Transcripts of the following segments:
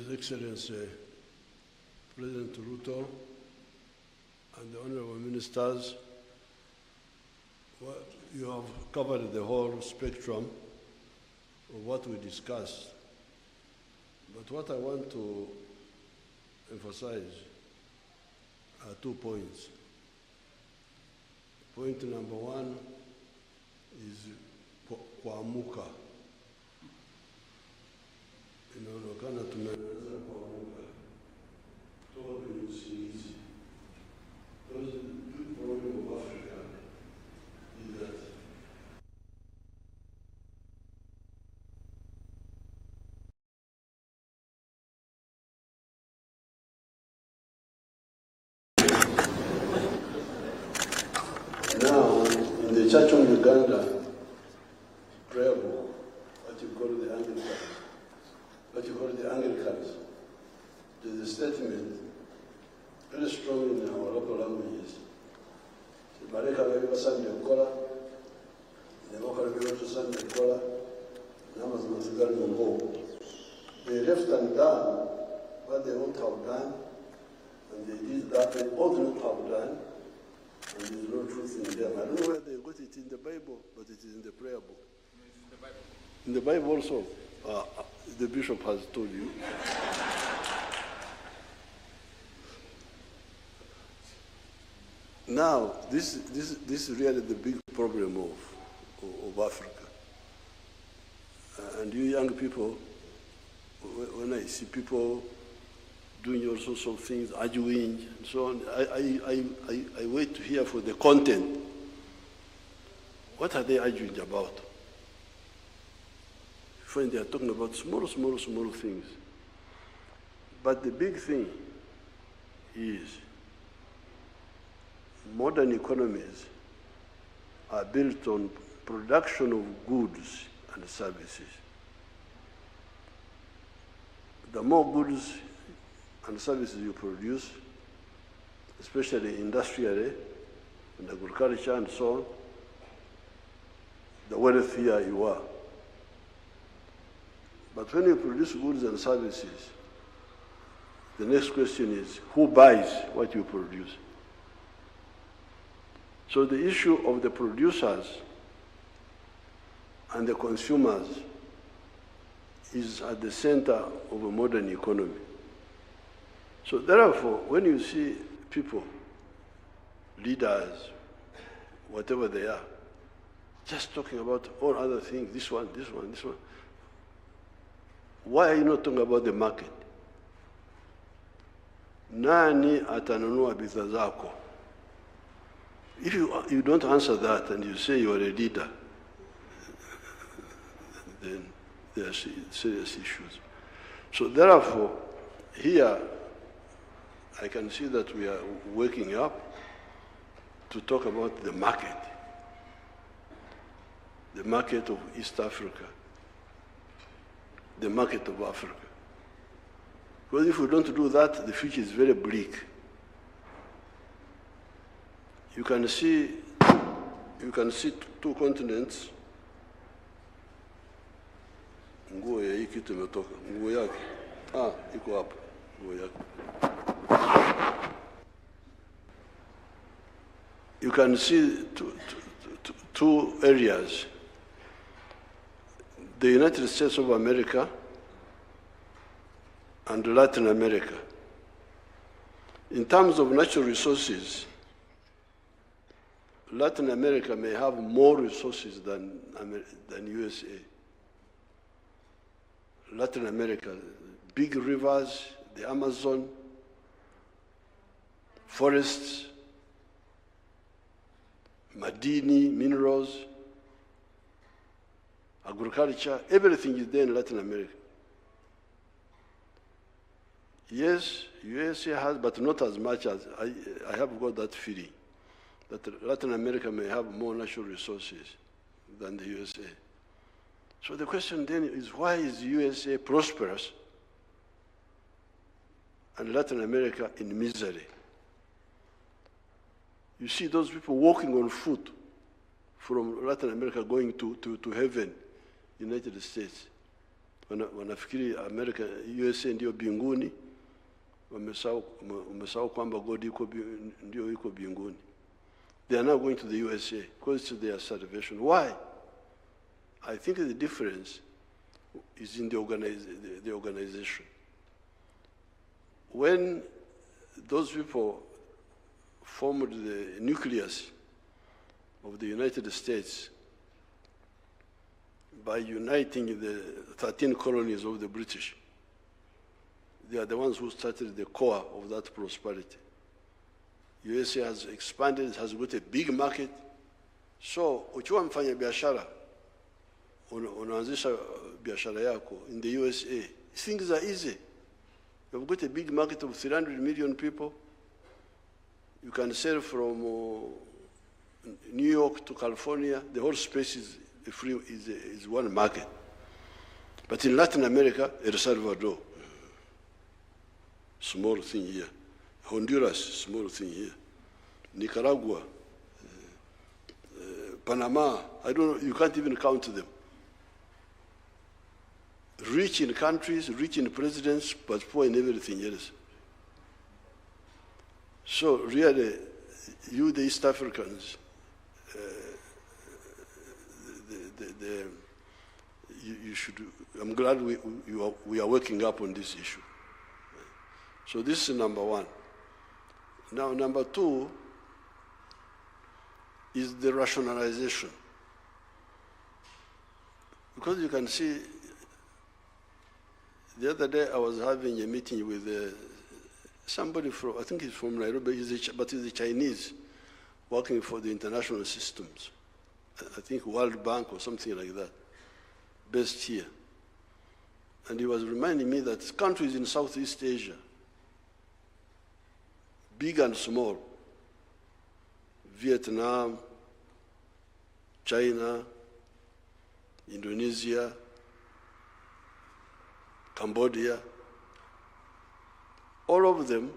His Excellency President Ruto and the Honorable Ministers, you have covered the whole spectrum of what we discussed. But what I want to emphasize are 2 points. Point number one is kuamuka. Inaonekana tumeanza kuamuka kutoka kwenye usingizi. Because the big problem of Africa is that now in the Church of Uganda prayer book, what you call the Anglicans, there's a statement very strong in our local languages. Bareka bebe Sunday kola, nemoka bebe Sunday kola, namas mazigal mumbo. They left and done what they ought to have done, and they did that they ought not have done, and there's no truth in them. I don't know where they got it in the Bible, but it is in the prayer book. In the Bible also, the bishop has told you. Now, this is really the big problem of Africa. And you young people, when I see people doing all sorts of things, arguing and so on, I wait to hear for the content. What are they arguing about? When they are talking about small things. But the big thing is modern economies are built on production of goods and services. The more goods and services you produce, especially industrially, in agriculture and so on, the wealthier you are. But when you produce goods and services, the next question is, who buys what you produce? So the issue of the producers and the consumers is at the center of a modern economy. So therefore, when you see people, leaders, whatever they are, just talking about all other things, this one, why are you not talking about the market? Nani atanunua bidhaa zako? If you don't answer that and you say you are a leader, then there are serious issues. So therefore, here I can see that we are waking up to talk about the market of East Africa, the market of Africa. Because if we don't do that, the future is very bleak. You can see two continents. Nguo ya hii kitu imetoka. Nguo yake. Iko hapa. Nguo yake. You can see two areas. The United States of America and Latin America. In terms of natural resources, Latin America may have more resources than USA. Latin America, big rivers, the Amazon, forests, madini, minerals, agriculture, everything is there in Latin America. Yes, USA has, but not as much as, I have got that feeling, that Latin America may have more natural resources than the USA. So the question then is, why is USA prosperous and Latin America in misery? You see those people walking on foot from Latin America going to heaven, United States. wanafikiri America, USA ndio binguni, wamesahau kwamba God ndio yuko binguni. They are now going to the USA because it's their salvation. Why? I think the difference is in the organization. When those people formed the nucleus of the United States by uniting the 13 colonies of the British, they are the ones who started the core of that prosperity. USA has expanded, has got a big market. So, ukiwa mfanya biashara, unaanzisha biashara yako in the USA, things are easy. You've got a big market of 300 million people. You can sell from New York to California. The whole space is one market. But in Latin America, El Salvador, small thing here. Honduras, small thing here. Nicaragua, Panama, I don't know, you can't even count them. Rich in countries, rich in presidents, but poor in everything else. So really, you, the East Africans, you should, I'm glad we are working up on this issue. So this is number one. Now, number two is the rationalization. Because you can see, the other day I was having a meeting with somebody from, I think he's from Nairobi, but he's a Chinese, working for the international systems. I think World Bank or something like that, based here. And he was reminding me that countries in Southeast Asia, big and small, Vietnam, China, Indonesia, Cambodia, all of them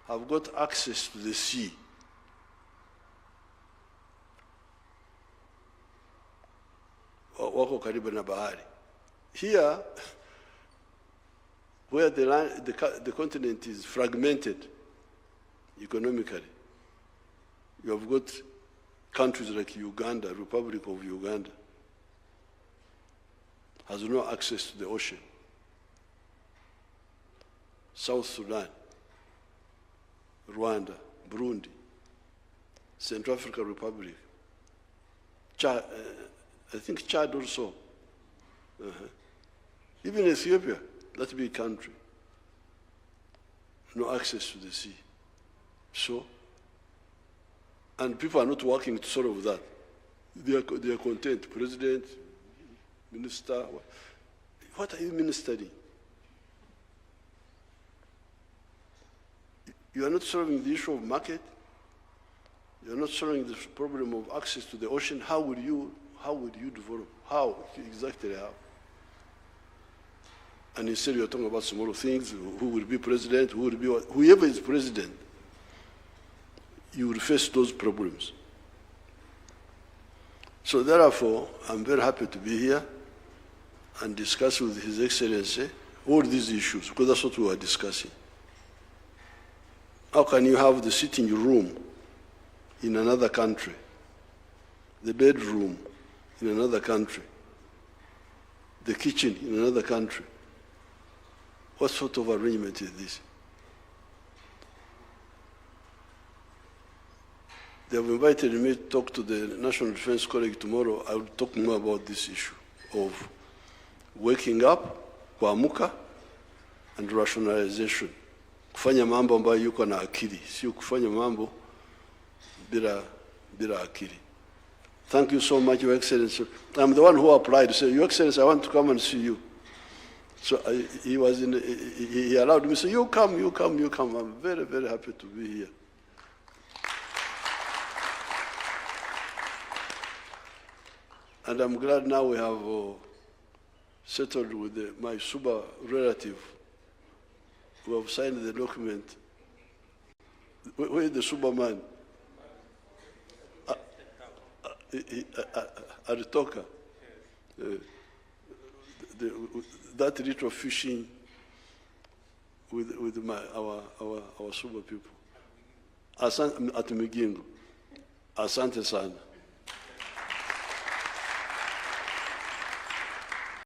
have got access to the sea. Wako karibu na bahari. Here, where the continent is fragmented economically, you have got countries like Uganda, Republic of Uganda, has no access to the ocean. South Sudan, Rwanda, Burundi, Central African Republic, Chad, I think Chad also. Even Ethiopia, that big country, no access to the sea. So, and people are not working to solve that. They are content. President, minister, what are you ministering? You are not solving the issue of market. You are not solving the problem of access to the ocean. How would you develop? How exactly how? And instead you are talking about small things. Who will be president? Who will be what? Whoever is president, you will face those problems. So therefore, I'm very happy to be here and discuss with His Excellency all these issues, because that's what we are discussing. How can you have the sitting room in another country, the bedroom in another country, the kitchen in another country? What sort of arrangement is this? They have invited me to talk to the National Defense College tomorrow. I will talk more about this issue of waking up, kuamuka, and rationalization. Kufanya mambo ambayo yuko na akili, sio kufanya mambo bila akili. Thank you so much, Your Excellency. I'm the one who applied to say, Your Excellency, I want to come and see you. So he allowed me to say, you come. I'm very, very happy to be here. And I'm glad now we have settled with my Suba relative who have signed the document. Where is the Suba man? Alitoka. that little fishing with our super people. At Migingo. Asante sana.